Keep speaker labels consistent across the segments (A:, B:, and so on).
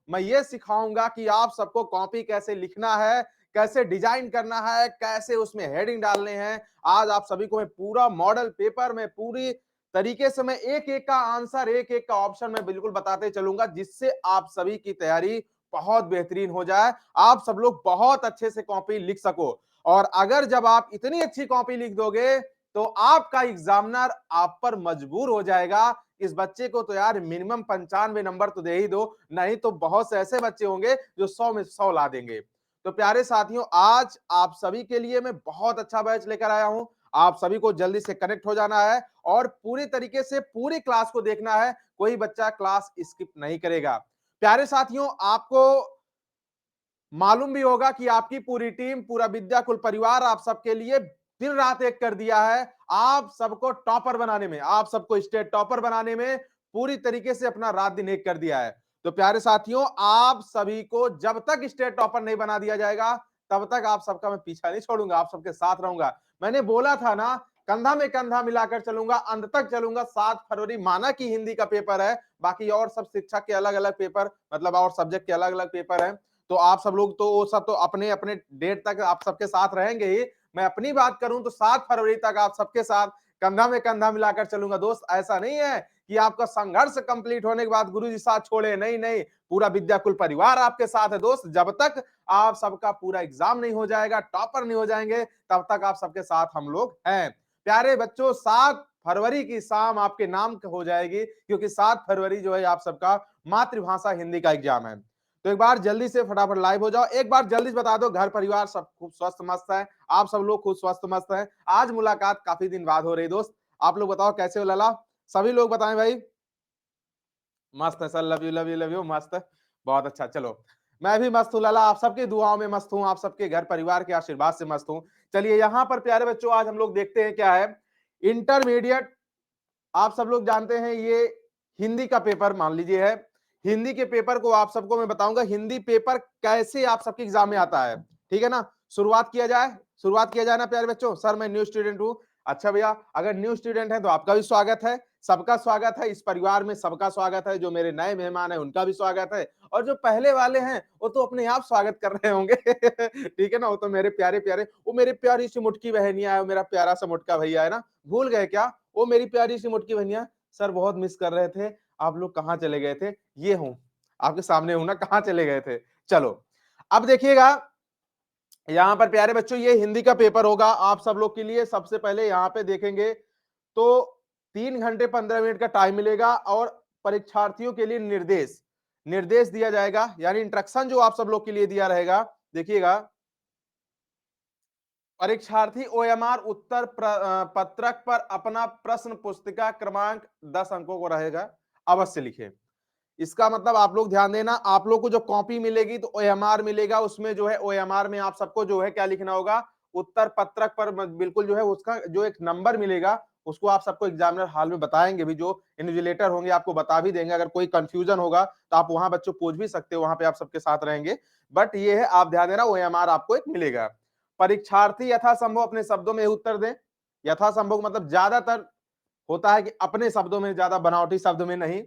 A: मैं ये सिखाऊंगा कि आप सबको कॉपी कैसे लिखना है, कैसे डिजाइन करना है, कैसे उसमें हेडिंग डालने हैं। आज आप सभी को मैं पूरा मॉडल पेपर में पूरी तरीके से मैं एक एक का आंसर, एक एक का ऑप्शन मैं बिल्कुल बताते चलूंगा, जिससे आप सभी की तैयारी बहुत बेहतरीन हो जाए, आप सब लोग बहुत अच्छे से कॉपी लिख सको। और अगर जब आप इतनी अच्छी कॉपी लिख दोगे तो आपका एग्जामिनर आप पर मजबूर हो जाएगा, इस बच्चे को तो यार मिनिमम 95 नंबर तो दे ही दो, नहीं तो बहुत से ऐसे बच्चे होंगे जो 100 में 100 ला देंगे। तो प्यारे साथियों, आज आप सभी के लिए मैं बहुत अच्छा बैच लेकर आया हूं। आप सभी को जल्दी से कनेक्ट हो जाना है और पूरी तरीके से पूरी क्लास को देखना है, कोई बच्चा क्लास स्किप नहीं करेगा। प्यारे साथियों, आपको मालूम भी होगा कि आपकी पूरी टीम, पूरा विद्याकुल परिवार आप सबके लिए दिन रात एक कर दिया है, आप सबको टॉपर बनाने में, आप सबको स्टेट टॉपर बनाने में पूरी तरीके से अपना रात दिन एक कर दिया है। तो प्यारे साथियों, आप सभी को जब तक स्टेट टॉपर नहीं बना दिया जाएगा तब तक आप सबका मैं पीछा नहीं छोड़ूंगा, आप सबके साथ रहूंगा। मैंने बोला था ना, कंधा में कंधा मिलाकर चलूंगा, अंत तक चलूंगा। 7 फरवरी माना कि हिंदी का पेपर है, बाकी और सब शिक्षा के अलग अलग पेपर, मतलब और सब्जेक्ट के अलग अलग पेपर हैं। तो आप सब लोग तो वो सब तो अपने अपने डेट तक आप सबके साथ रहेंगे ही। मैं अपनी बात करूं तो 7 फरवरी तक आप सबके साथ कंधा में कंधा मिलाकर चलूंगा। दोस्त, ऐसा नहीं है कि आपका संघर्ष कंप्लीट होने के बाद गुरुजी साथ छोड़े, नहीं नहीं, पूरा विद्याकुल परिवार आपके साथ है दोस्त। जब तक आप सबका पूरा एग्जाम नहीं हो जाएगा, टॉपर नहीं हो जाएंगे, तब तक आप सबके साथ हम लोग हैं। प्यारे बच्चों, 7 फरवरी की शाम आपके नाम हो जाएगी, क्योंकि 7 फरवरी जो है आप सबका मातृभाषा हिंदी का एग्जाम है। तो एक बार जल्दी से फटाफट लाइव हो जाओ, एक बार जल्दी से बता दो घर परिवार सब खूब स्वस्थ मस्त है, आप सब लोग खूब स्वस्थ मस्त हैं। आज मुलाकात काफी दिन बाद हो रही दोस्त, आप लोग बताओ कैसे हो लला? सभी लोग बताएं भाई। मस्त है sir, love you love you love you, मस्त है, बहुत अच्छा। चलो, मैं भी मस्त हूँ लला, आप सबकी दुआओं में मस्त हूँ, आप सबके घर परिवार के आशीर्वाद से मस्त हूँ। चलिए यहाँ पर प्यारे बच्चों, आज हम लोग देखते हैं क्या है। इंटरमीडिएट, आप सब लोग जानते हैं ये हिंदी का पेपर मान लीजिए है। हिंदी के पेपर को आप सबको मैं बताऊंगा हिंदी पेपर कैसे आप सबके एग्जाम में आता है, ठीक है ना। शुरुआत किया जाए, शुरुआत किया जाए ना प्यारे बच्चों। सर मैं न्यू स्टूडेंट हूं। अच्छा भैया, अगर न्यू स्टूडेंट है तो आपका भी स्वागत है, सबका स्वागत है, इस परिवार में सबका स्वागत है। जो मेरे नए मेहमान है उनका भी स्वागत है, और जो पहले वाले हैं वो तो अपने आप स्वागत कर रहे होंगे ठीक है ना। वो तो मेरे प्यारे प्यारे, वो मेरी प्यारी सी मुटकी बहनिया है, मेरा प्यारा सा मुटका भैया है ना, भूल गए क्या? वो मेरी प्यारी सी मुटकी बहनिया, सर बहुत मिस कर रहे थे, आप लोग कहाँ चले गए थे? ये हूं, आपके सामने हूं ना, कहाँ चले गए थे? चलो, अब देखिएगा यहां पर प्यारे बच्चों, ये हिंदी का पेपर होगा आप सब लोग के लिए। सबसे पहले यहां पे देखेंगे तो 3 घंटे 15 मिनट का टाइम मिलेगा, और परीक्षार्थियों के लिए निर्देश निर्देश दिया जाएगा, यानी इंस्ट्रक्शन जो आप सब लोग के लिए दिया रहेगा। देखिएगा, परीक्षार्थी ओएमआर उत्तर पत्रक पर अपना प्रश्न पुस्तिका क्रमांक 10 अंकों को रहेगा, अवश्य लिखें। इसका मतलब आप लोग ध्यान देना, आप लोग को जो कॉपी मिलेगी तो ओएमआर मिलेगा, उसमें जो है ओएमआर में आप सबको जो है क्या लिखना होगा, उत्तर पत्रक पर बिल्कुल जो है उसका जो एक नंबर मिलेगा, उसको आप सबको एग्जामिनर हॉल में बताएंगे भी, जो इन्विजिलेटर होंगे आपको बता भी देंगे। अगर कोई कंफ्यूजन होगा तो आप वहां बच्चों पूछ भी सकते हो, वहां पे आप सबके साथ रहेंगे। बट ये है, आप ध्यान देना, ओएमआर आपको एक मिलेगा। परीक्षार्थी यथासंभव अपने शब्दों में उत्तर दें। यथासंभव मतलब ज्यादातर होता है कि अपने शब्दों में, ज्यादा बनावटी शब्द में नहीं।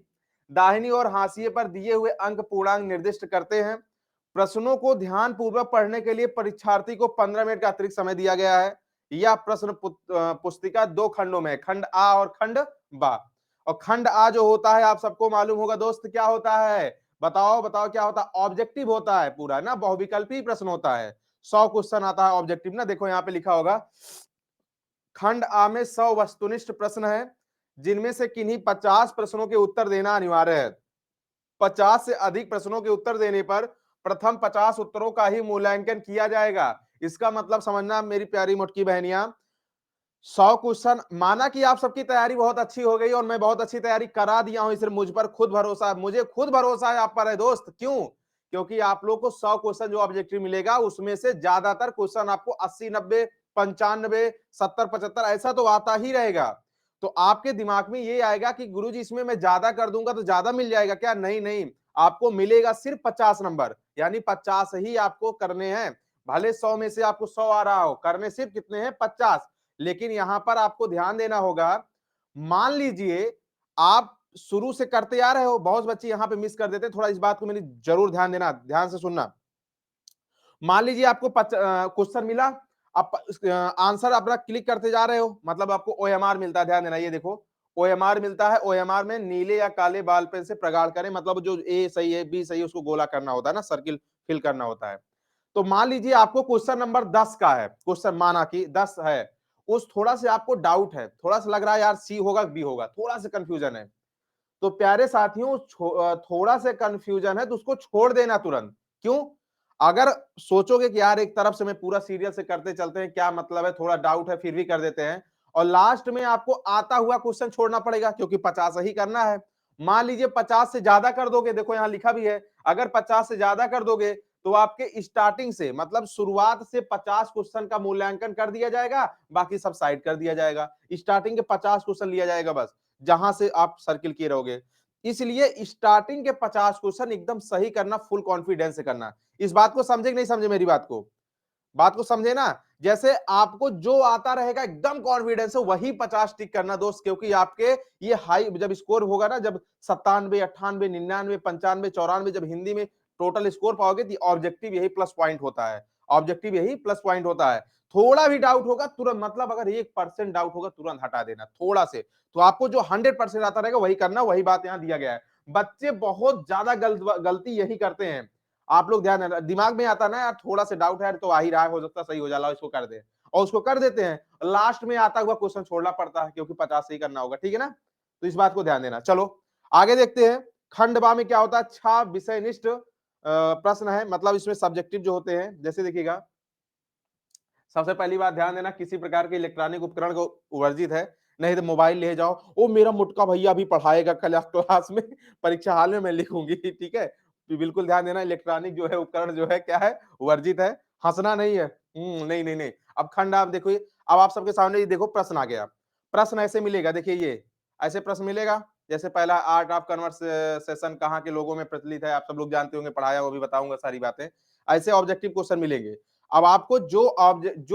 A: दाहिनी और हाशिए पर दिए हुए अंक पूर्णांक निर्दिष्ट करते हैं। प्रश्नों को ध्यान पूर्वक पढ़ने के लिए परीक्षार्थी को 15 मिनट का अतिरिक्त समय दिया गया है। यह प्रश्न पुस्तिका 2 खंडों में, खंड आ और खंड बा। और खंड आ जो होता है आप सबको मालूम होगा दोस्त, क्या होता है? बताओ बताओ क्या होता है? ऑब्जेक्टिव होता है पूरा ना, बहुविकल्पी प्रश्न होता है। 100 क्वेश्चन आता है ऑब्जेक्टिव ना, देखो यहाँ पे लिखा होगा। खंड आ में 100 वस्तुनिष्ठ प्रश्न है, जिनमें से किन्हीं 50 प्रश्नों के उत्तर देना अनिवार्य है। 50 से अधिक प्रश्नों के उत्तर देने पर प्रथम 50 उत्तरों का ही मूल्यांकन किया जाएगा। इसका मतलब समझना मेरी प्यारी मोटकी बहनियां, 100 क्वेश्चन, माना कि आप सबकी तैयारी बहुत अच्छी हो गई और मैं बहुत अच्छी तैयारी करा दिया हूं, सिर्फ मुझ पर खुद भरोसा है, मुझे खुद भरोसा है आप पर है दोस्त। क्यों? क्योंकि आप लोग को 100 क्वेश्चन जो ऑब्जेक्टिव मिलेगा उसमें से ज्यादातर क्वेश्चन आपको 80 90 95 70 75 ऐसा तो आता ही रहेगा। तो आपके दिमाग में ये आएगा कि गुरुजी इसमें मैं ज्यादा कर दूंगा तो ज्यादा मिल जाएगा क्या? नहीं नहीं, आपको मिलेगा सिर्फ 50 नंबर, यानी 50 ही आपको करने हैं। भले 100 में से आपको 100 आ रहा हो, करने सिर्फ कितने हैं? 50। लेकिन यहां पर आपको ध्यान देना होगा, मान लीजिए आप शुरू से करते आ रहे हो, बहुत बच्चे यहाँ पे मिस कर देते हैं, थोड़ा इस बात को मेरी जरूर ध्यान देना, ध्यान से सुनना। मान लीजिए आपको क्वेश्चन मिला, आप आंसर अपना क्लिक करते जा रहे हो, मतलब आपको ओएमआर मिलता है, ध्यान देना, ये देखो ओएमआर मिलता है। ओएमआर में नीले या काले बॉल पेन से प्रगाढ़ करें, मतलब जो ए सही है बी सही है उसको गोला करना होता है ना, सर्किल फिल करना होता है। तो मान लीजिए आपको क्वेश्चन नंबर 10 का है, क्वेश्चन माना कि 10 है, उस थोड़ा से आपको डाउट है, थोड़ा सा लग रहा है यार सी होगा बी होगा, थोड़ा सा कंफ्यूजन है, तो प्यारे साथियों थोड़ा से कंफ्यूजन है तो उसको छोड़ देना तुरंत। क्यों? अगर सोचोगे कि यार एक तरफ से मैं पूरा सीरियल से करते चलते हैं, क्या मतलब है, थोड़ा डाउट है फिर भी कर देते हैं, और लास्ट में आपको आता हुआ क्वेश्चन छोड़ना पड़ेगा क्योंकि 50 ही करना है। मान लीजिए 50 से ज्यादा कर दोगे, देखो यहां लिखा भी है, अगर 50 से ज्यादा कर दोगे तो आपके स्टार्टिंग से मतलब शुरुआत से 50 क्वेश्चन का मूल्यांकन कर दिया जाएगा, बाकी सब साइड कर दिया जाएगा। स्टार्टिंग के 50 क्वेश्चन लिया जाएगा बस, जहां से आप सर्किल किए रहोगे। इसलिए स्टार्टिंग के 50 क्वेश्चन एकदम सही करना, फुल कॉन्फिडेंस से करना। इस बात को समझे कि नहीं समझे मेरी बात को समझे ना। जैसे आपको जो आता रहेगा एकदम कॉन्फिडेंस से वही 50 टिक करना दोस्त, क्योंकि आपके ये हाई जब स्कोर होगा ना, जब 97 98 99 95 94 जब हिंदी में टोटल स्कोर पाओगे तो ऑब्जेक्टिव यही प्लस पॉइंट होता है, ऑब्जेक्टिव यही प्लस पॉइंट होता है। थोड़ा भी डाउट होगा तुरंत, मतलब अगर 1% डाउट होगा तुरंत हटा देना थोड़ा से, तो आपको जो 100% आता रहेगा वही करना, वही बात यहां दिया गया है। बच्चे बहुत ज्यादा गलती यही करते हैं। आप लोग ध्यान देना, दिमाग में आता ना यार थोड़ा से डाउट है तो आ ही रहा है, हो सकता है सही हो जाला, इसको कर दे, और उसको कर देते हैं, लास्ट में आता हुआ क्वेश्चन छोड़ना पड़ता है क्योंकि 50 ही करना होगा, ठीक है ना। तो इस बात को ध्यान देना। चलो आगे देखते हैं। खंड बा में क्या होता है, 6 विषयनिष्ठ प्रश्न है, मतलब इसमें सब्जेक्टिव जो होते हैं, जैसे देखिएगा, सबसे पहली बात ध्यान देना, किसी प्रकार के इलेक्ट्रॉनिक उपकरण को वर्जित है, नहीं तो मोबाइल ले जाओ, ओ मेरा मुटका भैया अभी पढ़ाएगा कल क्लास में, परीक्षा हाल में मैं लिखूंगी, ठीक है। तो बिल्कुल ध्यान देना, इलेक्ट्रॉनिक जो है उपकरण जो है क्या है, वर्जित है, हंसना नहीं है। नहीं नहीं नहीं। अब खंड आप देखो, अब आप सबके सामने ये देखो प्रश्न आ गया। प्रश्न ऐसे मिलेगा, देखिए ये ऐसे प्रश्न मिलेगा, जैसे पहला आर्ट ऑफ कन्वर्सेशन कहाँ के लोगों में प्रचलित है, आप सब लोग जानते होंगे, पढ़ाया वो भी बताऊंगा सारी बातें। ऐसे ऑब्जेक्टिव क्वेश्चन मिलेंगे। अब आपको जो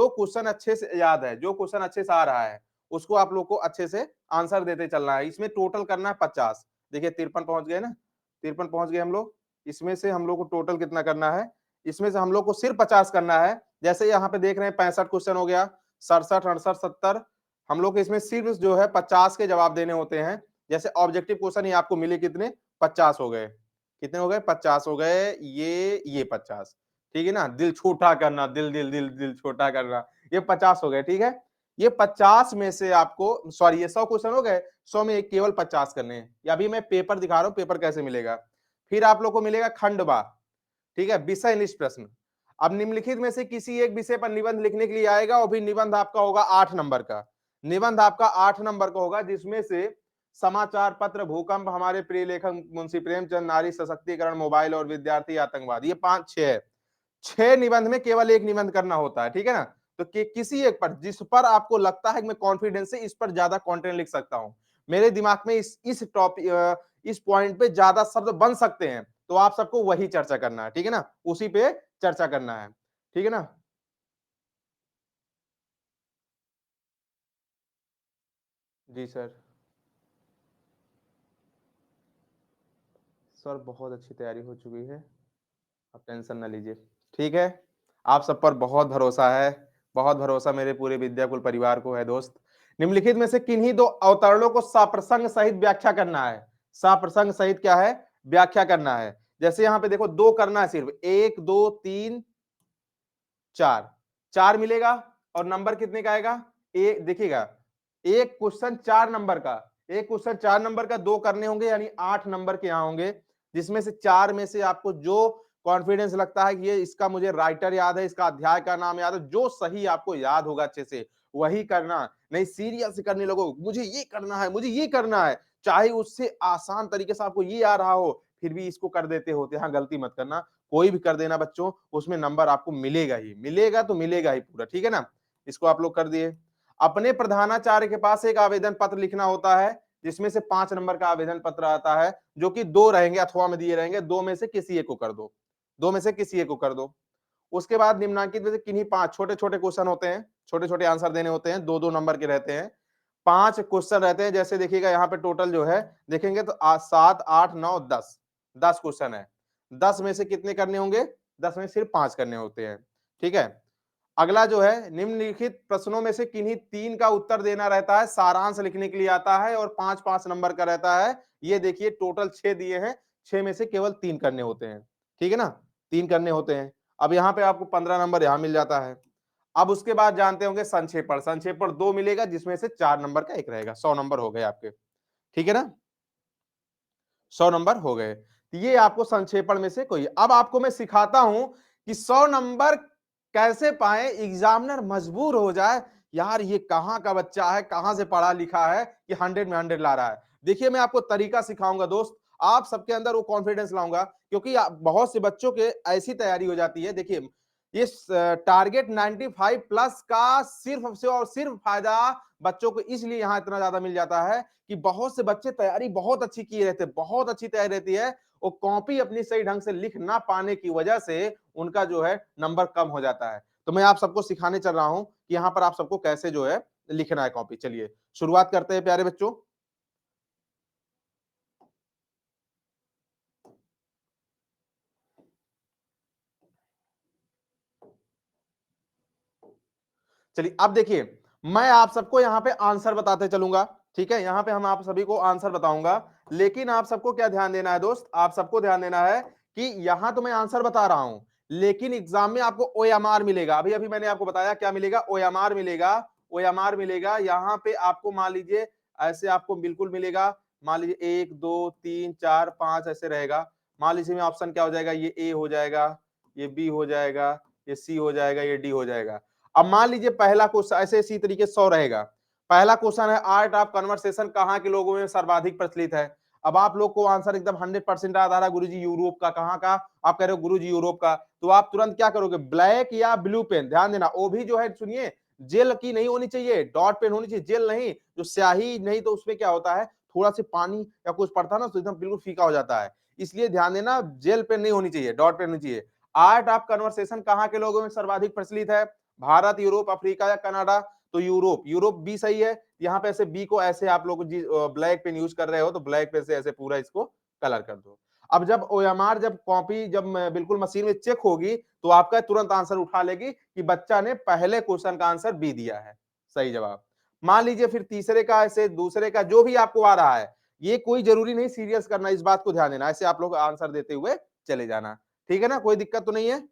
A: क्वेश्चन अच्छे से याद है, जो क्वेश्चन अच्छे से आ रहा है, उसको आप लोग को अच्छे से आंसर देते चलना है। इसमें टोटल करना है 50। देखिए 53 पहुंच गए ना, 53 पहुंच गए हम लोग। इसमें से हम लोग को टोटल कितना करना है, इसमें से हम लोग को सिर्फ 50 करना है। जैसे यहाँ पे देख रहे हैं 65 क्वेश्चन हो गया, 67 68 70, हम लोग को इसमें सिर्फ जो है 50 के जवाब देने होते हैं। जैसे ऑब्जेक्टिव क्वेश्चन ही आपको मिले कितने, 50 हो गए, कितने हो गए, 50 हो गए, ये 50, ठीक है ना। दिल छोटा करना, दिल दिल दिल दिल छोटा करना, ये 50 हो गए, ठीक है। ये 50 में से आपको, सॉरी ये 100 क्वेश्चन हो गए, 100 में केवल 50 करने हैं। ये अभी मैं पेपर दिखा रहा हूं, पेपर कैसे मिलेगा। फिर आप लोग को मिलेगा खंडवा, ठीक है, विषय निष्ठ प्रश्न। अब निम्नलिखित में से किसी एक विषय पर निबंध लिखने के लिए आएगा, और भी निबंध आपका होगा 8 नंबर का, निबंध आपका 8 नंबर का होगा, जिसमें से समाचार पत्र, भूकंप, हमारे प्रिय लेखक मुंशी प्रेमचंद, नारी सशक्तिकरण, मोबाइल और विद्यार्थी, आतंकवाद, ये 5 6 है। 6 निबंध में केवल एक निबंध करना होता है, ठीक है ना। तो किसी एक पर, जिस पर आपको लगता है कि मैं कॉन्फिडेंस से इस पर ज्यादा कंटेंट लिख सकता हूं, मेरे दिमाग में इस टॉपिक इस पॉइंट पे ज्यादा शब्द बन सकते हैं, तो आप सबको वही चर्चा करना है, ठीक है ना, उसी पे चर्चा करना है, ठीक है ना। जी सर। सर बहुत अच्छी तैयारी हो चुकी है, आप टेंशन ना लीजिए, ठीक है। आप सब पर बहुत भरोसा है, बहुत भरोसा मेरे पूरे विद्याकुल परिवार को है दोस्त। निम्नलिखित में से किन्हीं दो अवतरणों को सप्रसंग सहित व्याख्या करना है। सप्रसंग सहित क्या है, व्याख्या करना है। जैसे यहाँ पे देखो दो करना है, सिर्फ 1 2 3 4, 4 मिलेगा, और नंबर कितने का आएगा, एक देखिएगा, एक क्वेश्चन 4 नंबर का, एक क्वेश्चन 4 नंबर का, दो करने होंगे यानी 8 नंबर के यहाँ होंगे, जिसमें से 4 में से आपको जो कॉन्फिडेंस लगता है कि ये इसका मुझे राइटर याद है, इसका अध्याय का नाम याद है, जो सही आपको याद होगा अच्छे से वही करना। नहीं सीरियस से करने लगो, मुझे ये करना है, मुझे ये करना है, चाहे उससे आसान तरीके से आपको ये आ रहा हो, फिर भी इसको कर देते होते, हाँ गलती मत करना, कोई भी कर देना बच्चों, उसमें नंबर आपको मिलेगा ही मिलेगा, तो मिलेगा ही पूरा, ठीक है ना। इसको आप लोग कर दिए। अपने प्रधानाचार्य के पास एक आवेदन पत्र लिखना होता है, जिसमें से 5 नंबर का आवेदन पत्र आता है, जो कि दो रहेंगे अथवा में दिए रहेंगे, दो में से किसी एक को कर दो, दो में से किसी एक को कर दो। उसके बाद निम्नांकित में से किन्हीं 5 छोटे छोटे क्वेश्चन होते हैं, छोटे छोटे आंसर देने होते हैं, दो दो नंबर के रहते हैं। 5 क्वेश्चन रहते हैं। जैसे देखिएगा यहाँ पे टोटल जो है देखेंगे तो 7, 8, 9, 10, 10 क्वेश्चन है। 10 में से कितने करने होंगे? 10 में सिर्फ 5 करने होते हैं। ठीक है। अगला जो है निम्नलिखित प्रश्नों में से किन्हीं 3 का उत्तर देना रहता है, सारांश लिखने के लिए आता है और 5-5 नंबर का रहता है। ये देखिए टोटल 6 दिए हैं, 6 में से केवल 3 करने होते हैं। ठीक है ना? 3 करने होते हैं। अब यहाँ पे आपको 15 नंबर यहाँ मिल जाता है। अब उसके बाद जानते होंगे संक्षेपण। संक्षेपण 2 मिलेगा जिसमें से 4 नंबर का 1 रहेगा। 100 नंबर हो गए आपके। ठीक है ना? 100 नंबर हो गए। ये आपको संक्षेपण में से कोई। अब आपको मैं सिखाता हूं कि 100 नंबर कैसे पाए, एग्जामिनर मजबूर हो जाए, यार ये कहां का बच्चा है, कहां से पढ़ा लिखा है कि 100 में 100 ला रहा है। देखिए मैं आपको तरीका सिखाऊंगा दोस्त, आप सबके अंदर वो कॉन्फिडेंस लाऊंगा, क्योंकि बहुत से बच्चों के ऐसी तैयारी हो जाती है। देखिए ये टारगेट 95 प्लस का सिर्फ से और सिर्फ फायदा बच्चों को इसलिए यहां इतना ज्यादा मिल जाता है कि बहुत से बच्चे तैयारी बहुत अच्छी किए रहते हैं, बहुत अच्छी तैयारी रहती है, वो कॉपी अपनी सही ढंग से लिख ना पाने की वजह से उनका जो है नंबर कम हो जाता है। तो मैं आप सबको सिखाने चल रहा हूं कि यहाँ पर आप सबको कैसे जो है लिखना है कॉपी। चलिए शुरुआत करते हैं प्यारे बच्चों। चलिए अब देखिए मैं आप सबको यहाँ पे आंसर बताते चलूंगा। ठीक है, यहाँ पे हम आप सभी को आंसर बताऊंगा, लेकिन आप सबको क्या ध्यान देना है दोस्त, आप सबको ध्यान देना है कि यहां तो मैं आंसर बता रहा हूं, लेकिन एग्जाम में आपको ओएमआर मिलेगा। अभी अभी मैंने आपको बताया क्या मिलेगा, ओएमआर मिलेगा। ओएमआर मिलेगा यहाँ पे आपको, मान लीजिए ऐसे आपको बिल्कुल मिलेगा। मान लीजिए 1 2 3 4 5 ऐसे रहेगा। मान लीजिए में ऑप्शन क्या हो जाएगा, ये ए हो जाएगा, ये बी हो जाएगा, ये सी हो जाएगा, ये डी हो जाएगा। अब मान लीजिए पहला क्वेश्चन ऐसे इसी तरीके 100 रहेगा। पहला क्वेश्चन है आर्ट ऑफ कन्वर्सेशन कहाँ के लोगों में सर्वाधिक प्रचलित है। अब आप लोग को आंसर एकदम 100% याद आ रहा है, गुरुजी यूरोप का। कहाँ का? आप कह रहे हो गुरुजी यूरोप का, तो आप तुरंत क्या करोगे, ब्लैक या ब्लू पेन। ध्यान देना वो भी जो है सुनिए, जेल की नहीं होनी चाहिए, डॉट पेन होनी चाहिए, जेल नहीं, जो स्याही नहीं तो उसमें क्या होता है थोड़ा सा पानी या कुछ पड़ता है ना तो एकदम बिल्कुल फीका हो जाता है। इसलिए ध्यान देना, जेल पेन नहीं होनी चाहिए, डॉट पेन होनी चाहिए। आर्ट ऑफ कन्वर्सेशन कहाँ के लोगों में सर्वाधिक प्रचलित है, भारत, यूरोप, अफ्रीका या कनाडा। तो यूरोप, यूरोप बी सही है। यहाँ पे ऐसे बी को ऐसे आप लोग ब्लैक पेन यूज कर रहे हो तो ब्लैक पेन से ऐसे पूरा इसको कलर कर दो। अब जब ओएमआर जब कॉपी जब बिल्कुल मशीन में चेक होगी तो आपका तुरंत आंसर उठा लेगी कि बच्चा ने पहले क्वेश्चन का आंसर बी दिया है, सही जवाब। मान लीजिए फिर तीसरे का, ऐसे दूसरे का, जो भी आपको आ रहा है, ये कोई जरूरी नहीं सीरियस करना, इस बात को ध्यान देना, ऐसे आप लोग आंसर देते हुए चले जाना। ठीक है ना, कोई दिक्कत तो नहीं है।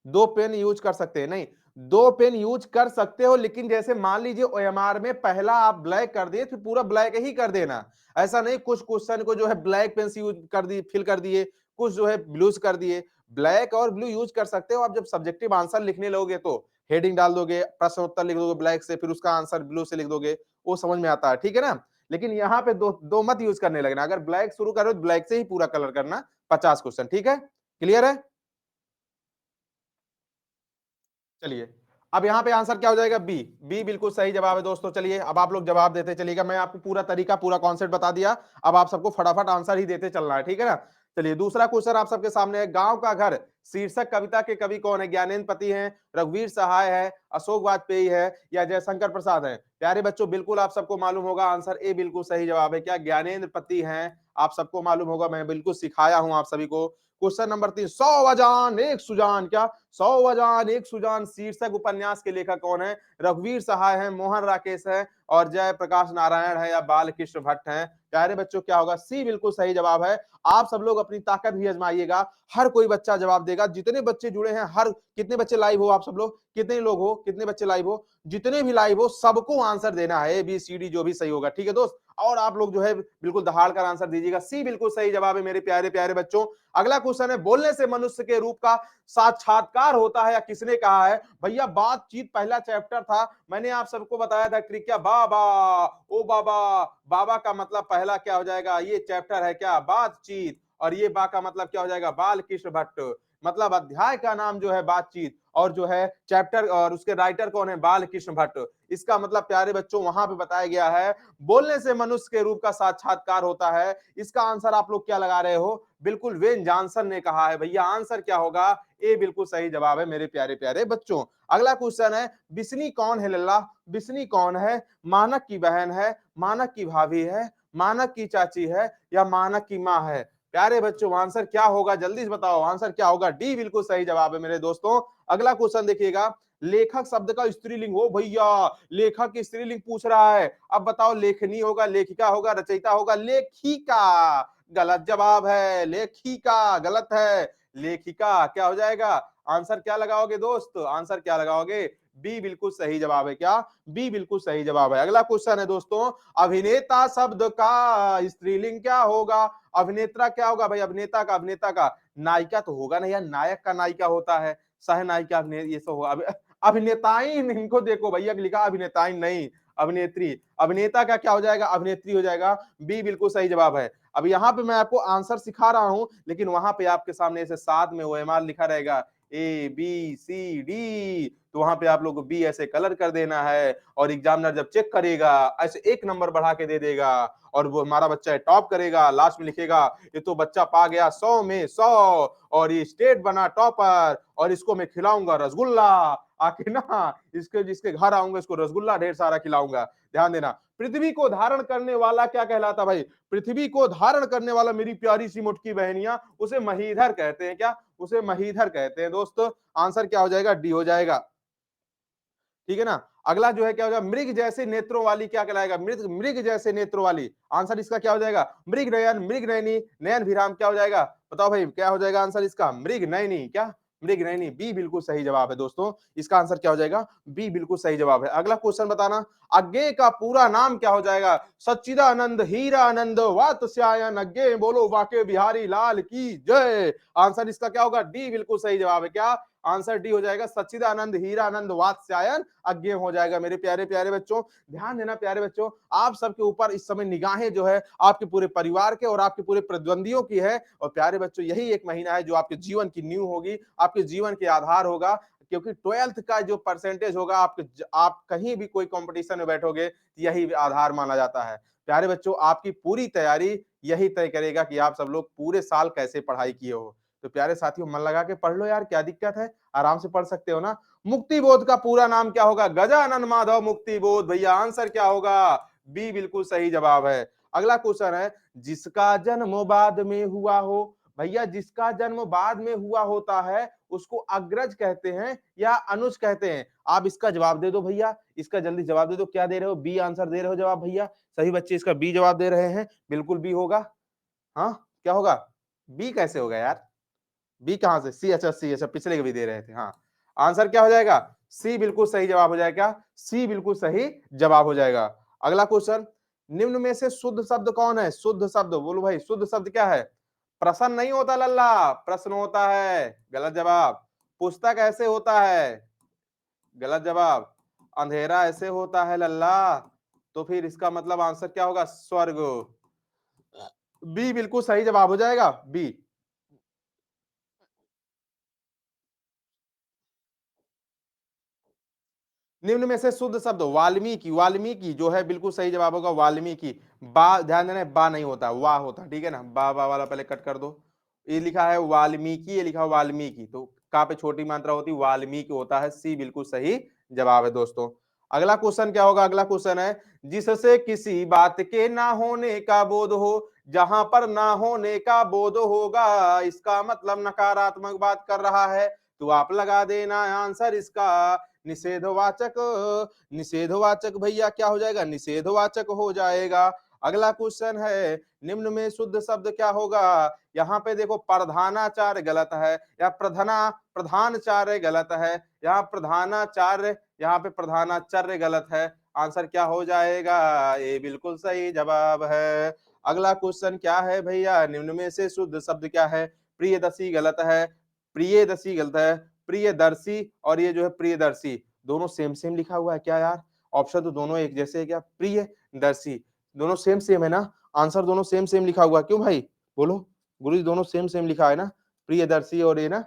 A: 2 पेन यूज कर सकते हैं, नहीं 2 पेन यूज कर सकते हो, लेकिन जैसे मान लीजिए ओएमआर में पहला आप ब्लैक कर दिए फिर पूरा ब्लैक ही कर देना। ऐसा नहीं कुछ क्वेश्चन को जो है ब्लैक पेन से यूज कर दी, फिल कर दिए, कुछ जो है ब्लूज कर दिए। ब्लैक और ब्लू यूज कर सकते हो। आप जब सब्जेक्टिव आंसर लिखने लगोगे तो हेडिंग डाल दोगे, प्रश्न उत्तर लिख दोगे ब्लैक से, फिर उसका आंसर ब्लू से लिख दोगे, वो समझ में आता है। ठीक है ना, लेकिन यहाँ पे दो मत यूज करने लगना। अगर ब्लैक शुरू करो तो ब्लैक से ही पूरा कलर करना 50 क्वेश्चन। ठीक है, क्लियर है। चलिए अब यहाँ पे आंसर क्या हो जाएगा, बी। बी बिल्कुल सही जवाब है दोस्तों। चलिए अब आप लोग जवाब देते चलिएगा, मैं आपको पूरा तरीका पूरा कॉन्सेप्ट बता दिया, अब आप सबको फटाफट आंसर ही देते चलना है। ठीक है ना। चलिए दूसरा क्वेश्चन आप सबके सामने है, गांव का घर शीर्षक कविता के कवि कौन है। ज्ञानेंद्र पति हैं, रघुवीर सहाय है, अशोक वाजपेयी है या जयशंकर प्रसाद है। प्यारे बच्चों बिल्कुल आप सबको मालूम होगा, आंसर ए बिल्कुल सही जवाब है। क्या ज्ञानेंद्र पति हैं, आप सबको मालूम होगा, मैं बिल्कुल सिखाया हूं आप सभी को। क्वेश्चन नंबर 3, 100 वजान एक सुजान, क्या 100 वजान एक सुजान शीर्षक उपन्यास के लेखक कौन है। रघुवीर सहाय है, मोहन राकेश है और जय प्रकाश नारायण है या बाल कृष्ण भट्ट है। प्यारे बच्चों क्या होगा, सी बिल्कुल सही जवाब है। आप सब लोग अपनी ताकत भी आजमाइएगा, हर कोई बच्चा जवाब देगा। जितने बच्चे जुड़े हैं, हर कितने बच्चे लाइव हो, आप सब लोग कितने लोग हो, कितने बच्चे लाइव हो, जितने भी लाइव हो सबको आंसर देना है, ए बी सी डी जो भी सही होगा। ठीक है दोस्त, और आप लोग जो है बिल्कुल दहाड़ कर आंसर दीजिएगा। सी बिल्कुल सही जवाब है मेरे प्यारे प्यारे बच्चों। अगला क्वेश्चन है, बोलने से मनुष्य के रूप का साक्षात्कार होता है या किसने कहा है। भैया बातचीत पहला चैप्टर था, मैंने आप सबको बताया था ट्रिक, क्या बाबा, ओ बाबा, बाबा का मतलब पहला क्या हो जाएगा, ये चैप्टर है क्या बातचीत, और ये बा का मतलब क्या हो जाएगा बाल कृष्ण भट्ट। मतलब अध्याय का नाम जो है बातचीत, और जो है चैप्टर और उसके राइटर कौन है, बालकृष्ण भट्ट। इसका मतलब प्यारे बच्चों वहां पे बताया गया है बोलने से मनुष्य के रूप का साक्षात्कार होता है। इसका आंसर आप लोग क्या लगा रहे हो, बिल्कुल वेन जॉनसन ने कहा है। भैया आंसर क्या होगा, ए बिल्कुल सही जवाब है मेरे प्यारे प्यारे बच्चों। अगला क्वेश्चन है, बिस्नी कौन है लल्ला, बिस्नी कौन है, मानक की बहन है, मानक की भाभी है, मानक की चाची है, या मानक की माँ है। प्यारे बच्चों आंसर क्या होगा, जल्दी से बताओ आंसर क्या होगा। डी बिल्कुल सही जवाब है मेरे दोस्तों। अगला क्वेश्चन देखिएगा, लेखक शब्द का स्त्रीलिंग, हो भैया लेखक की स्त्रीलिंग पूछ रहा है। अब बताओ लेखनी होगा, लेखिका होगा, रचयिता होगा, लेखिका। गलत जवाब है, लेखिका गलत है, लेखिका क्या हो जाएगा। आंसर क्या लगाओगे दोस्त, आंसर क्या लगाओगे, बी बिल्कुल सही जवाब है। क्या, बी बिल्कुल सही जवाब है। अगला क्वेश्चन है दोस्तों, अभिनेता शब्द का स्त्रीलिंग क्या होगा। अभिनेता क्या होगा भाई, अभिनेता का, अभिनेता का नायिका तो होगा नहीं यार, नायक का नायिका होता है, सह नायिका ये सब होगा। अभिनेताइन, इनको देखो भैया लिखा अभिनेताइन नहीं, अभिनेत्री। अभिनेता का क्या हो जाएगा, अभिनेत्री हो जाएगा। बी बिल्कुल सही जवाब है। अब यहाँ पे मैं आपको आंसर सिखा रहा हूं, लेकिन वहां पे आपके सामने ऐसे साथ में ओएमआर लिखा रहेगा, ए बी सी डी, तो वहां पे आप लोग को बी ऐसे कलर कर देना है, और एग्जामिनर जब चेक करेगा ऐसे एक नंबर बढ़ा के दे देगा, और वो हमारा बच्चा टॉप करेगा, लास्ट में लिखेगा ये तो बच्चा पा गया 100 में 100, और ये स्टेट बना टॉपर, और इसको मैं खिलाऊंगा रसगुल्ला आके ना, इसके जिसके घर आऊंगा इसको रसगुल्ला ढेर सारा खिलाऊंगा। ध्यान देना, पृथ्वी को धारण करने वाला क्या कहलाता भाई, पृथ्वी को धारण करने वाला मेरी प्यारी सी मुटकी बहनियां, उसे महीधर कहते हैं। क्या, उसे महीधर कहते हैं दोस्तों। आंसर क्या हो जाएगा, डी हो जाएगा। ठीक है ना। अगला जो है क्या हो जाएगा, मृग जैसे नेत्रों वाली क्या कहलाएगा, मृग, मृग जैसे नेत्रों वाली। आंसर इसका क्या हो जाएगा, मृग नयन, मृग नयनी, नयन विराम क्या हो जाएगा, बताओ भाई क्या हो जाएगा आंसर इसका, मृग नयनी। क्या, मृग नयनी, बी बिल्कुल सही जवाब है दोस्तों। इसका आंसर क्या हो जाएगा, बी बिल्कुल सही जवाब है। अगला क्वेश्चन बताना, अज्ञे का पूरा नाम क्या हो जाएगा, सच्चिदानंद हीरानंद वात्स्यायन अज्ञे, बोलो वाके बिहारी लाल की जय। आंसर इसका क्या होगा, डी बिल्कुल सही जवाब है। क्या, आंसर डी हो जाएगा, सच्चिदानंद हीरानंद वात्स्यायन अज्ञे हो जाएगा मेरे प्यारे प्यारे बच्चों। ध्यान देना प्यारे बच्चों, आप सबके ऊपर इस समय निगाहें जो है आपके पूरे परिवार के और आपके पूरे प्रतिद्वंदियों की है। और प्यारे बच्चों यही एक महीना है जो आपके जीवन की नींव होगी, आपके जीवन के आधार होगा, क्योंकि 12th का जो परसेंटेज होगा आपके, आप कहीं भी कोई कंपटीशन में बैठोगे यही आधार माना जाता है। प्यारे बच्चों आपकी पूरी तैयारी यही तय करेगा कि आप सब लोग पूरे साल कैसे पढ़ाई किए हो। तो प्यारे साथियों मन लगा के पढ़ लो यार, क्या दिक्कत है, आराम से पढ़ सकते हो ना। मुक्ति बोध का पूरा नाम क्या होगा, गजानन माधव मुक्ति बोध। भैया आंसर क्या होगा, बी बिल्कुल सही जवाब है। अगला क्वेश्चन है, जिसका जन्म बाद में हुआ हो। भैया जिसका जन्म बाद में हुआ होता है उसको अग्रज कहते हैं या अनुज कहते हैं। आप इसका जवाब दे दो भैया, इसका जल्दी जवाब दे दो। क्या दे रहे हो, बी आंसर दे रहे हो जवाब भैया। सही बच्चे इसका बी जवाब दे रहे हैं, बिल्कुल बी होगा। हाँ क्या होगा, बी कैसे होगा यार, बी कहां से, सी, अच्छा सी, अच्छा पिछले के भी दे रहे थे। हाँ आंसर क्या हो जाएगा, सी बिल्कुल सही जवाब हो जाएगा। क्या, सी बिल्कुल सही जवाब हो जाएगा। अगला क्वेश्चन, निम्न में से शुद्ध शब्द कौन है, शुद्ध शब्द बोलो भाई, शुद्ध शब्द क्या है। प्रश्न नहीं होता लल्ला, प्रश्न होता है, गलत जवाब। पुस्तक ऐसे होता है, गलत जवाब। अंधेरा ऐसे होता है लल्ला, तो फिर इसका मतलब आंसर क्या होगा, स्वर्ग। बी बिल्कुल सही जवाब हो जाएगा, बी। निम्न में से शुद्ध शब्द, वाल्मीकि, वाल्मीकि जो है बिल्कुल सही जवाब होगा, वाल्मीकि। बा ध्यान देना, बा नहीं होता, वाह होता, ठीक है ना। बा बा वाला पहले कट कर दो। ये लिखा है वाल्मीकि, ये लिखा है वाल्मीकि, तो का पे छोटी मात्रा होती, वाल्मीकि होता है। सी बिल्कुल सही जवाब है दोस्तों। अगला क्वेश्चन क्या होगा, अगला क्वेश्चन है, जिससे किसी बात के ना होने का बोध हो, जहां पर ना होने का बोध होगा इसका मतलब नकारात्मक बात कर रहा है। तो आप लगा देना आंसर इसका निषेधवाचक, निषेधवाचक भैया क्या हो जाएगा, निषेधवाचक हो जाएगा। अगला क्वेश्चन है, निम्न में शुद्ध शब्द क्या होगा। यहाँ पे देखो प्रधानाचार्य गलत है, या प्रधाना प्रधानचार्य गलत है, यहाँ प्रधानाचार्य, यहाँ पे प्रधानाचार्य गलत है। आंसर क्या हो जाएगा, ये बिल्कुल सही जवाब है। अगला क्वेश्चन क्या है भैया, निम्न में से शुद्ध शब्द क्या है। प्रियदर्शी गलत है, प्रियदर्शी गलत है, प्रियदर्शी और ये जो है प्रियदर्शी, दोनों सेम सेम लिखा हुआ है क्या यार, ऑप्शन तो दोनों एक जैसे है क्या, प्रियदर्शी दोनों सेम सेम है ना, आंसर दोनों सेम सेम लिखा हुआ है क्यों भाई, बोलो गुरु जी, दोनों सेम सेम लिखा है ना, प्रियदर्शी और ये ना,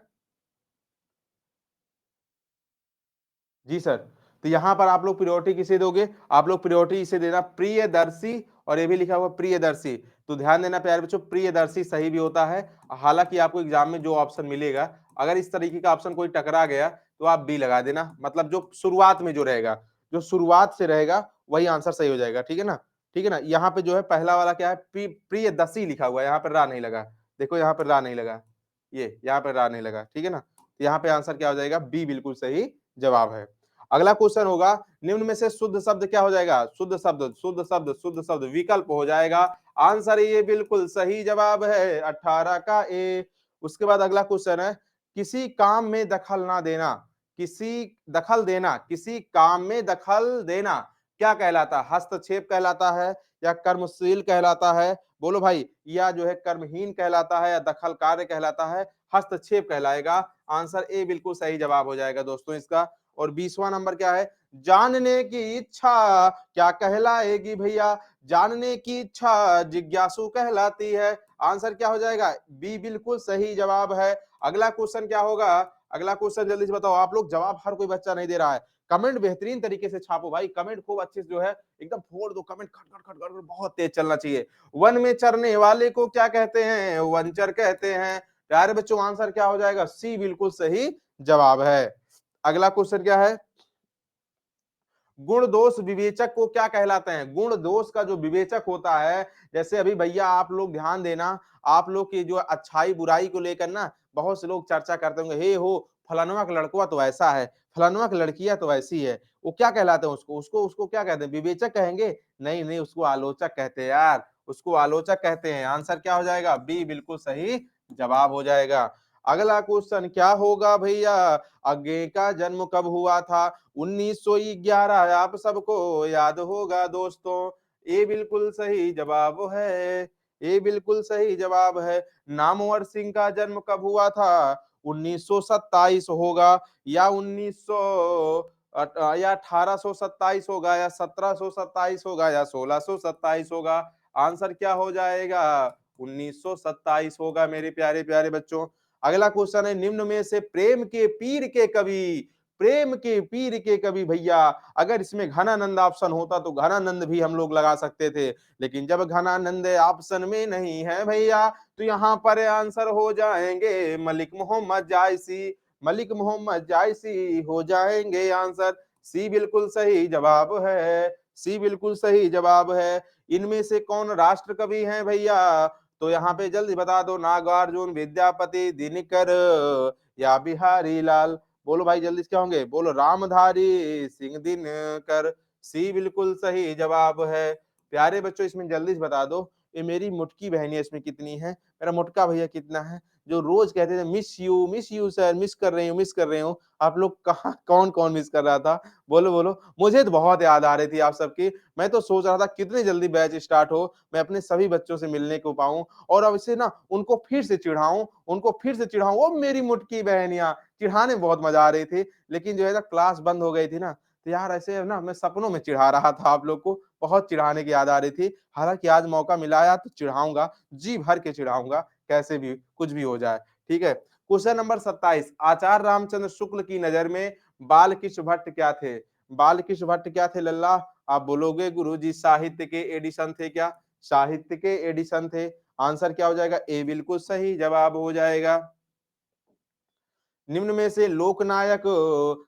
A: जी सर। तो यहाँ पर आप लोग प्रायोरिटी किसे दोगे? आप लोग प्रायोरिटी इसे देना प्रियदर्शी, और ये भी लिखा हुआ प्रियदर्शी। तो ध्यान देना प्यारे बच्चों, प्रियदर्शी सही भी होता है। हालाँकि आपको एग्ज़ाम में जो ऑप्शन मिलेगा, अगर इस तरीके का ऑप्शन कोई टकरा गया, तो आप बी लगा देना। मतलब जो शुरुआत में जो रहेगा, जो शुरुआत से रहेगा, वही आंसर सही हो जाएगा। ठीक है ना? ठीक है ना? यहाँ पे जो है पहला वाला क्या है, प्रियदर्शी लिखा हुआ है, यहाँ पे रा नहीं लगा। देखो यहाँ पे रा नहीं लगा। ये, यहाँ पे रा नहीं लगा। ठीक है ना? तो यहाँ पे आंसर क्या हो जाएगा? बी बिल्कुल सही जवाब है। अगला क्वेश्चन होगा, निम्न में से शुद्ध शब्द क्या हो जाएगा? शुद्ध शब्द, शुद्ध शब्द, शुद्ध शब्द विकल्प हो जाएगा। आंसर ये बिल्कुल सही जवाब है 18 का ए। उसके बाद अगला क्वेश्चन है, किसी काम में दखल ना देना, किसी दखल देना, किसी काम में दखल देना क्या कहलाता है? हस्तक्षेप कहलाता है, या कर्मशील कहलाता है? बोलो भाई, या जो है कर्महीन कहलाता है, या दखल कार्य कहलाता है? हस्तक्षेप कहलाएगा। आंसर ए बिल्कुल सही जवाब हो जाएगा दोस्तों इसका। और 20वां नंबर क्या है? जानने की इच्छा क्या कहलाएगी भैया? जानने की इच्छा जिज्ञासु कहलाती है। आंसर क्या हो जाएगा? बी बिल्कुल सही जवाब है। अगला क्वेश्चन क्या होगा? अगला क्वेश्चन जल्दी से बताओ। आप लोग जवाब हर कोई बच्चा नहीं दे रहा है। कमेंट बेहतरीन तरीके से छापो भाई, कमेंट खूब अच्छे से जो है एकदम फोड़ दो, कमेंट खट खट खट खट बहुत तेज चलना चाहिए। वन में चरने वाले को क्या कहते हैं? वनचर कहते हैं। प्यारे बच्चों, आंसर क्या हो जाएगा? सी बिल्कुल सही जवाब है। अगला क्वेश्चन क्या है? गुण दोष विवेचक को क्या कहलाते हैं? गुण दोष का जो विवेचक होता है, जैसे अभी भैया आप लोग ध्यान देना, आप लोग की जो अच्छाई बुराई को लेकर ना बहुत से लोग चर्चा करते होंगे, हे हो फलानवा का लड़कवा तो ऐसा है, फलानवा की लड़कियां तो ऐसी है। वो क्या कहलाते हैं? उसको उसको उसको क्या कहते हैं? विवेचक कहेंगे? नहीं नहीं, उसको आलोचक कहते हैं यार, उसको आलोचक कहते हैं। आंसर क्या हो जाएगा? बी बिल्कुल सही जवाब हो जाएगा। अगला क्वेश्चन क्या होगा भैया? आगे का जन्म कब हुआ था? 1911, आप सबको याद होगा दोस्तों। ये बिल्कुल सही जवाब है। ये बिल्कुल सही जवाब है। नामवर सिंह का जन्म कब हुआ था? 1927 होगा, या 1827 होगा, या 1727 होगा, या 1627 होगा? आंसर क्या हो जाएगा? 1927 होगा मेरे प्यारे प्यारे बच्चों। अगला क्वेश्चन है, निम्न में से प्रेम के पीर के कवि, प्रेम के पीर के कवि भैया, अगर इसमें घनानंद ऑप्शन होता तो घनानंद भी हम लोग लगा सकते थे, लेकिन जब घनानंद ऑप्शन में नहीं है भैया, तो यहाँ पर आंसर हो जाएंगे मलिक मोहम्मद जायसी। मलिक मोहम्मद जायसी हो जाएंगे आंसर। सी बिल्कुल सही जवाब है। सी बिल्कुल सही जवाब है। इनमें से कौन राष्ट्र कवि हैं भैया? तो यहाँ पे जल्दी बता दो, नागार्जुन, विद्यापति, दिनकर, या बिहारी लाल? बोलो भाई जल्दी से क्या होंगे? बोलो, रामधारी सिंह दिनकर। सी बिल्कुल सही जवाब है। प्यारे बच्चों, इसमें जल्दी से बता दो, ये मेरी मुटकी बहनियां इसमें कितनी है, मेरा मुटका भैया कितना है, जो रोज कहते थे मिस यू सर, मिस कर रही हूँ, मिस कर रही हूँ। आप लोग कहाँ, कौन कौन मिस कर रहा था? बोलो बोलो। मुझे तो बहुत याद आ रही थी आप सबकी। मैं तो सोच रहा था कितने जल्दी बैच स्टार्ट हो, मैं अपने सभी बच्चों से मिलने को पाऊं, और अब इसे ना उनको फिर से चिढ़ाऊं, उनको फिर से चिढ़ाऊं। वो मेरी मुटकी बहनियां, चिढ़ाने में बहुत मजा आ रही थी, लेकिन जो है ना क्लास बंद हो गई थी ना, तो यार ऐसे ना मैं सपनों में चिढ़ा रहा था आप लोग को, बहुत चिढ़ाने की याद आ रही थी। हालांकि आज मौका मिला यार तो चिढ़ाऊंगा, जी भर के चिढ़ाऊंगा, कैसे भी कुछ भी हो जाए। ठीक है। क्वेश्चन नंबर 27, आचार्य रामचंद्र शुक्ल की नजर में बालकृष्ण भट्ट क्या थे? बालकृष्ण भट्ट क्या थे लल्ला? आप बोलोगे गुरुजी साहित्य के एडिशन थे क्या? साहित्य के एडिशन थे। आंसर क्या हो जाएगा? ए बिल्कुल सही जवाब हो जाएगा। निम्न में से लोकनायक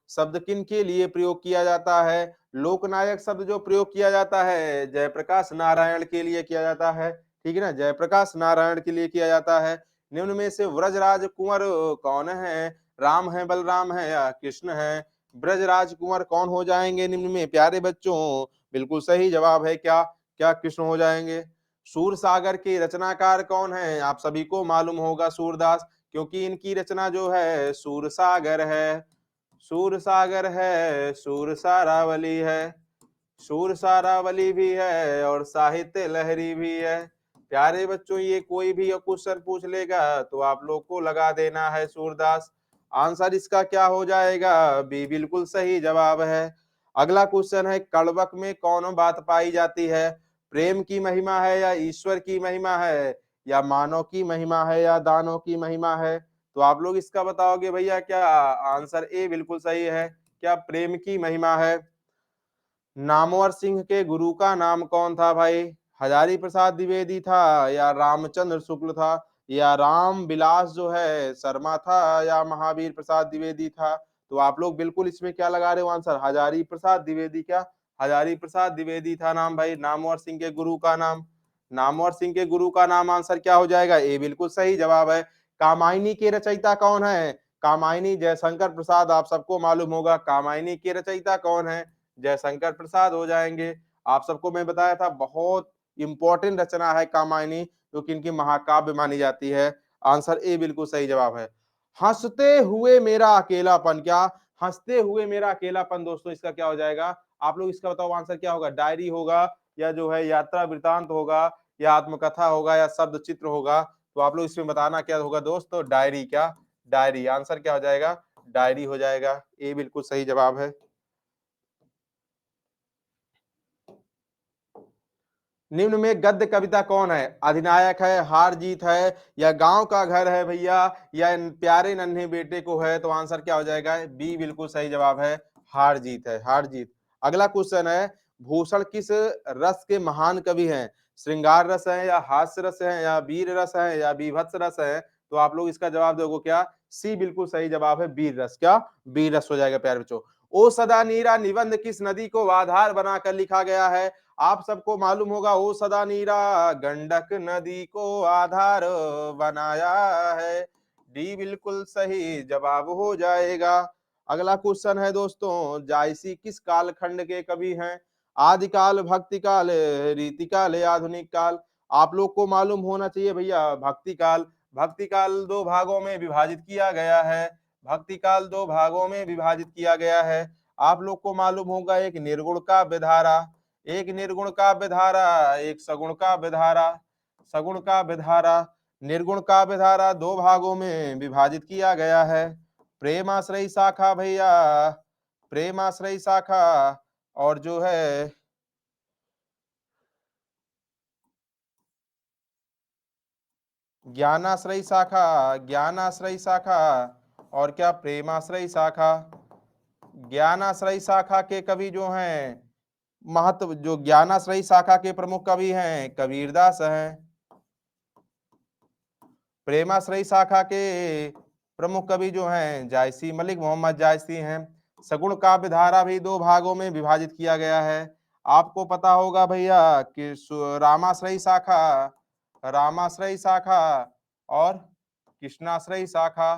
A: शब्द किन के लिए प्रयोग किया जाता है? लोकनायक शब्द जो प्रयोग किया जाता है, जयप्रकाश नारायण के लिए किया जाता है। ठीक है ना, जयप्रकाश नारायण के लिए किया जाता है। निम्न में से व्रजराज कुंवर कौन है? राम है, बलराम है, या कृष्ण है? ब्रजराज कुंवर कौन हो जाएंगे निम्न में प्यारे बच्चों? बिल्कुल सही जवाब है क्या? क्या कृष्ण हो जाएंगे? सूर सागर के रचनाकार कौन है? आप सभी को मालूम होगा, सूरदास, क्योंकि इनकी रचना जो है सूर सागर है। सूर सागर है, सूर सारावली है, शूर सारावली भी है, और साहित्य लहरी भी है। प्यारे बच्चों, ये कोई भी क्वेश्चन पूछ लेगा तो आप लोग को लगा देना है सूरदास। आंसर इसका क्या हो जाएगा? बी बिल्कुल सही जवाब है। अगला क्वेश्चन है, कड़वक में कौन बात पाई जाती है? प्रेम की महिमा है, या ईश्वर की महिमा है, या मानव की महिमा है, या दानव की महिमा है? तो आप लोग इसका बताओगे भैया क्या? आंसर ए बिल्कुल सही है। क्या प्रेम की महिमा है। नामवर सिंह के गुरु का नाम कौन था भाई? हजारी प्रसाद द्विवेदी था या रामचंद्र शुक्ल था या राम विलास जो है शर्मा था या महावीर प्रसाद द्विवेदी था? तो आप लोग बिल्कुल इसमें क्या लगा रहे हो आंसर? हजारी प्रसाद द्विवेदी। क्या हजारी प्रसाद द्विवेदी था नाम भाई नामवर सिंह के गुरु का नाम? नामवर सिंह के गुरु का नाम आंसर क्या हो जाएगा? ए बिल्कुल सही जवाब है। कामायनी के रचयिता कौन है? कामायनी जयशंकर प्रसाद, आप सबको मालूम होगा कामायनी के रचयिता कौन है? जयशंकर प्रसाद हो जाएंगे। आप सबको मैं बताया था बहुत इंपॉर्टेंट रचना है कामायनी, जो कि इनकी महाकाव्य मानी जाती है। आंसर ए बिल्कुल सही जवाब है। हंसते हुए मेरा अकेलापन, क्या हंसते हुए मेरा अकेलापन दोस्तों इसका क्या हो जाएगा? आप लोग इसका बताओ आंसर क्या होगा? डायरी होगा या जो है यात्रा वृतांत होगा या आत्मकथा होगा या शब्द चित्र होगा? तो आप लोग इसमें बताना क्या होगा दोस्तों? डायरी। क्या डायरी? आंसर क्या हो जाएगा? डायरी हो जाएगा। ए बिल्कुल सही जवाब है। निम्न में गद्य कविता कौन है? अधिनायक है, हार जीत है या गांव का घर है भैया या प्यारे नन्हे बेटे को है? तो आंसर क्या हो जाएगा? बी बिल्कुल सही जवाब है। हार जीत है, हार जीत। अगला क्वेश्चन है, भूषण किस रस के महान कवि हैं? श्रृंगार रस है या हास्य रस है या वीर रस है या बीभत्स रस है? तो आप लोग इसका जवाब दोगे क्या? सी बिल्कुल सही जवाब है, वीर रस। क्या वीर रस हो जाएगा प्यारे बच्चों। ओ सदा नीरा निबंध किस नदी को आधार बनाकर लिखा गया है? आप सबको मालूम होगा ओ सदा नीरा गंडक नदी को आधार बनाया है। डी बिल्कुल सही जवाब हो जाएगा। अगला क्वेश्चन है दोस्तों, जायसी किस कालखंड के कवि हैं? आदिकाल, भक्ति काल, रीति काल या आधुनिक काल? आप लोग को मालूम होना चाहिए भैया भक्ति काल। भक्ति काल दो भागों में विभाजित किया गया है। भक्ति काल दो भागों में विभाजित किया गया है। आप लोग को मालूम होगा एक निर्गुण काव्य धारा, एक निर्गुण काव्य धारा, एक सगुण काव्य धारा। सगुण काव्य धारा, निर्गुण काव्य धारा दो भागों में विभाजित किया गया है। प्रेमाश्रयी शाखा भैया, प्रेमाश्रयी शाखा और जो है ज्ञानाश्रयी शाखा, ज्ञानाश्रयी शाखा और क्या प्रेमाश्रयी शाखा। ज्ञानाश्रयी शाखा के कवि जो हैं महत्व, जो ज्ञानाश्रयी शाखा के प्रमुख कवि हैं कबीरदास हैं। प्रेमाश्रयी शाखा के प्रमुख कवि जो हैं जायसी, मलिक मोहम्मद जायसी हैं। सगुण काव्य धारा भी दो भागों में विभाजित किया गया है। आपको पता होगा भैया कि रामाश्रयी शाखा, रामाश्रयी शाखा और कृष्णाश्रयी शाखा।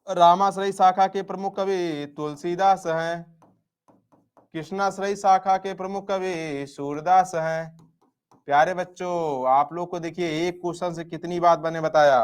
A: रामाश्रयी शाखा के प्रमुख कवि तुलसीदास हैं। कृष्णाश्रयी शाखा के प्रमुख कवि सूरदास हैं। प्यारे बच्चों आप लोग को देखिए एक क्वेश्चन से कितनी बात मैंने बताया।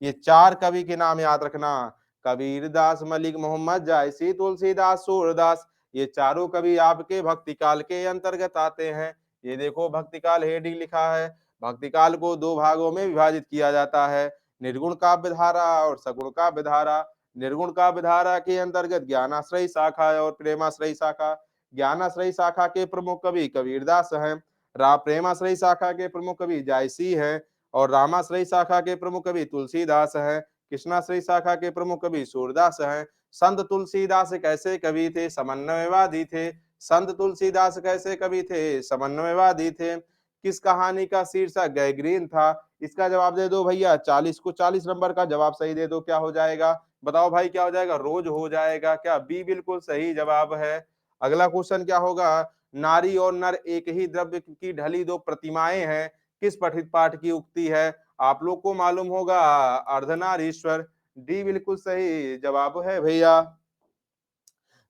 A: ये चार कवि के नाम याद रखना, कबीरदास, मलिक मोहम्मद जायसी, तुलसीदास, सूरदास। ये चारों कवि आपके भक्ति काल के अंतर्गत आते हैं। ये देखो भक्ति काल हेडिंग लिखा है। भक्ति काल को दो भागों में विभाजित किया जाता है, निर्गुण काव्य धारा और सगुण काव्य धारा। निर्गुण काव्य धारा के अंतर्गत ज्ञानाश्रयी शाखा और प्रेमाश्रयी शाखा। ज्ञानाश्रयी शाखा के प्रमुख कवि कबीरदास हैं। प्रेमाश्रयी शाखा के प्रमुख कवि जायसी हैं और रामाश्रयी शाखा के प्रमुख कवि तुलसीदास हैं। कृष्णाश्रयी शाखा के प्रमुख कवि सूरदास हैं। संत तुलसीदास कैसे कवि थे? समन्वयवादी थे। संत तुलसीदास कैसे कवि थे? समन्वयवादी थे। किस कहानी का शीर्षक गैग्रीन था? इसका जवाब दे दो भैया, 40 को 40 नंबर का जवाब सही दे दो। क्या हो जाएगा बताओ भाई? क्या हो जाएगा? रोज हो जाएगा। क्या बी बिल्कुल सही जवाब है। अगला क्वेश्चन क्या होगा, नारी और नर एक ही द्रव्य की ढली दो प्रतिमाएं हैं, किस पठित पाठ की उक्ति है? आप लोग को मालूम होगा अर्धनारीश्वर। डी बिल्कुल सही जवाब है भैया।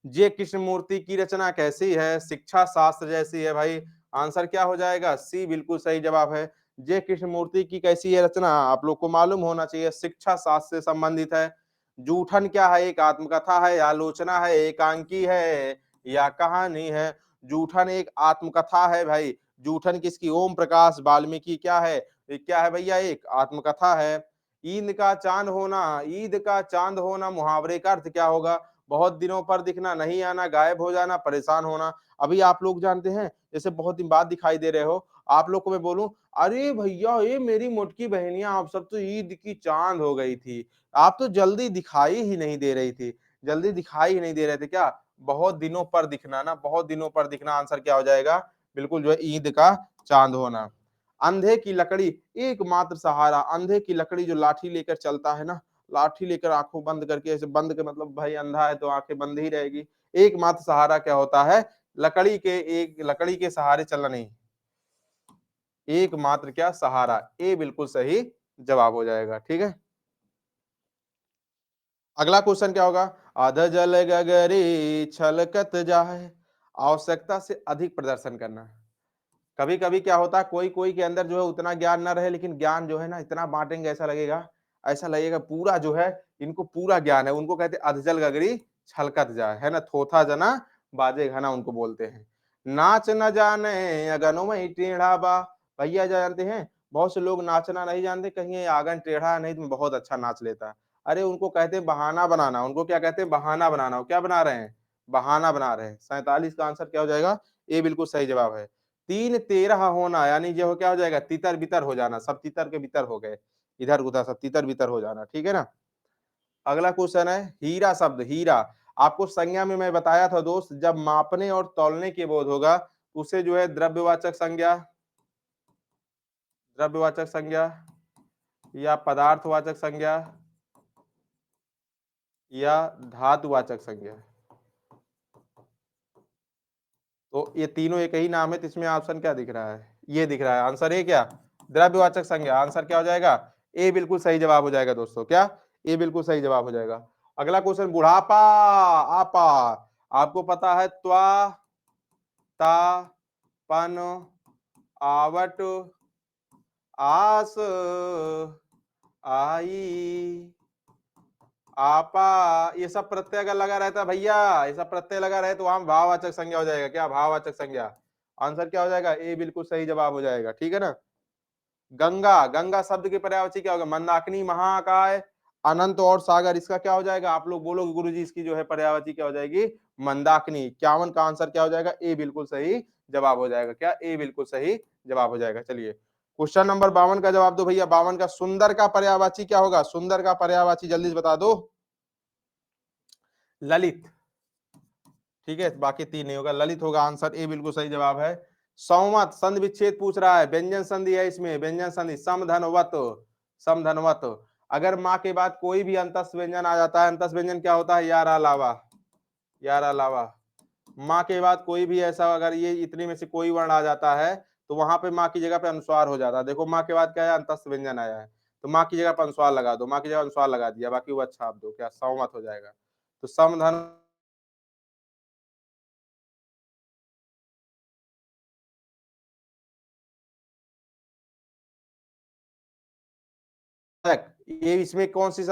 A: जे कृष्ण मूर्ति की रचना कैसी है? शिक्षा शास्त्र जैसी है भाई। आंसर क्या हो जाएगा? सी बिल्कुल सही जवाब है। जे कृष्ण मूर्ति की कैसी है रचना? आप लोग को मालूम होना चाहिए शिक्षा शास्त्र से संबंधित है। जूठन क्या है? एक आत्मकथा है, आलोचना है, एकांकी है या कहानी है? जूठन एक आत्मकथा है भाई। जूठन किसकी? ओम प्रकाश वाल्मीकि। क्या है? ये क्या है भैया? एक आत्मकथा है। ईद का चांद होना, ईद का चांद होना मुहावरे का अर्थ क्या होगा? बहुत दिनों पर दिखना, नहीं आना, गायब हो जाना, परेशान होना। अभी आप लोग जानते हैं जैसे बहुत दिन बाद दिखाई दे रहे हो, आप लोग को मैं बोलूं अरे भैया ये मेरी मोटकी बहनियां आप सब तो ईद की चांद हो गई थी, आप तो जल्दी दिखाई ही नहीं दे रही थी। जल्दी दिखाई ही नहीं दे रहे थे क्या? बहुत दिनों पर दिखना ना, बहुत दिनों पर दिखना, आंसर क्या हो जाएगा? बिल्कुल जो है ईद का चांद होना। अंधे की लकड़ी एकमात्र सहारा, अंधे की लकड़ी जो लाठी लेकर चलता है ना, लाठी लेकर आंखों बंद करके, ऐसे बंद के मतलब भाई अंधा है तो आंखें बंद ही रहेगी। एकमात्र सहारा क्या होता है? लकड़ी के सहारे चलना नहीं, एकमात्र क्या सहारा, ए बिल्कुल सही जवाब हो जाएगा। ठीक है, अगला क्वेश्चन क्या होगा? अध जल गगरी छलकत जाए, आवश्यकता से अधिक प्रदर्शन करना। कभी कभी क्या होता है, कोई कोई के अंदर जो है उतना ज्ञान ना रहे, लेकिन ज्ञान जो है ना इतना बांटेंगे, ऐसा लगेगा पूरा जो है इनको पूरा ज्ञान है। उनको कहते हैं अधजल गगरी छलकत जाए, है ना, थोथा जना बाजे घना उनको बोलते हैं। नाच न जाने अगनो में टेढ़ा बा, भैया जानते हैं बहुत से लोग नाचना नहीं जानते, कहीं ये आंगन टेढ़ा नहीं तो बहुत अच्छा नाच लेता है। अरे उनको कहते हैं बहाना बनाना, उनको क्या कहते हैं? बहाना बनाना। वो क्या बना रहे हैं? बहाना बना रहे हैं। 47 का आंसर क्या हो जाएगा? ए बिल्कुल सही जवाब है। 3-13 होना यानी जो क्या हो जाएगा? तितर बितर हो जाना, सब तितर के बितर हो गए, इधर उधर सब तितर बितर हो जाना। ठीक है ना, अगला क्वेश्चन है हीरा शब्द। हीरा आपको संज्ञा में मैं बताया था दोस्त, जब मापने और तौलने के बोध होगा उसे जो है द्रव्यवाचक संज्ञा, द्रव्यवाचक संज्ञा या पदार्थवाचक संज्ञा या धातुवाचक संज्ञा, तो ये तीनों एक ही नाम है, तो इसमें ऑप्शन क्या दिख रहा है? ये दिख रहा है आंसर ए क्या? द्रव्यवाचक संज्ञा। आंसर क्या हो जाएगा? ए बिल्कुल सही जवाब हो जाएगा दोस्तों। क्या? ए बिल्कुल सही जवाब हो जाएगा। अगला क्वेश्चन, बुढ़ापा आपा, आपको पता है त्वा ता पन आवट आस आई आपा, ये सब प्रत्यय अगर लगा रहता है भैया, ये सब प्रत्यय लगा रहे तो वहां भाववाचक संज्ञा हो जाएगा। क्या? भाववाचक संज्ञा। आंसर क्या हो जाएगा? ए बिल्कुल सही जवाब हो जाएगा। ठीक है ना, गंगा, गंगा शब्द के पर्यायवाची क्या होगा? मंदाकिनी, महाकाय, अनंत और सागर। इसका क्या हो जाएगा? आप लोग बोलोगे गुरुजी इसकी जो है पर्यायवाची क्या हो जाएगी? मंदाकिनी। 51 का आंसर क्या हो जाएगा? ए बिल्कुल सही जवाब हो जाएगा। क्या? ए बिल्कुल सही जवाब हो जाएगा। चलिए क्वेश्चन नंबर 52 का जवाब दो भैया। 52 का सुंदर का पर्यायवाची क्या होगा? सुंदर का पर्यायवाची जल्दी से बता दो। ललित। ठीक है, बाकी तीन नहीं होगा, ललित होगा। आंसर ए बिल्कुल सही जवाब है। सौमत, संधि विच्छेद पूछ रहा है, व्यंजन संधि है इसमें, व्यंजन संधि समधनवत, समधनवत। अगर माँ के बाद कोई भी अंतस व्यंजन आ जाता है, अंतस व्यंजन क्या होता है? यार अलावा, यार अलावा। माँ के बाद कोई भी ऐसा अगर ये इतने में से कोई वर्ण आ जाता है तो वहां पे माँ की जगह पे अनुस्वार हो जाता है। देखो माँ के बाद क्या है? अंतस व्यंजन आया है, तो माँ की जगह पर अनुस्वार लगा दो, माँ की जगह अनुस्वार लगा दिया, बाकी वो छाप दो, क्या सौमत हो जाएगा। तो समधन, ये इसमें कौन सी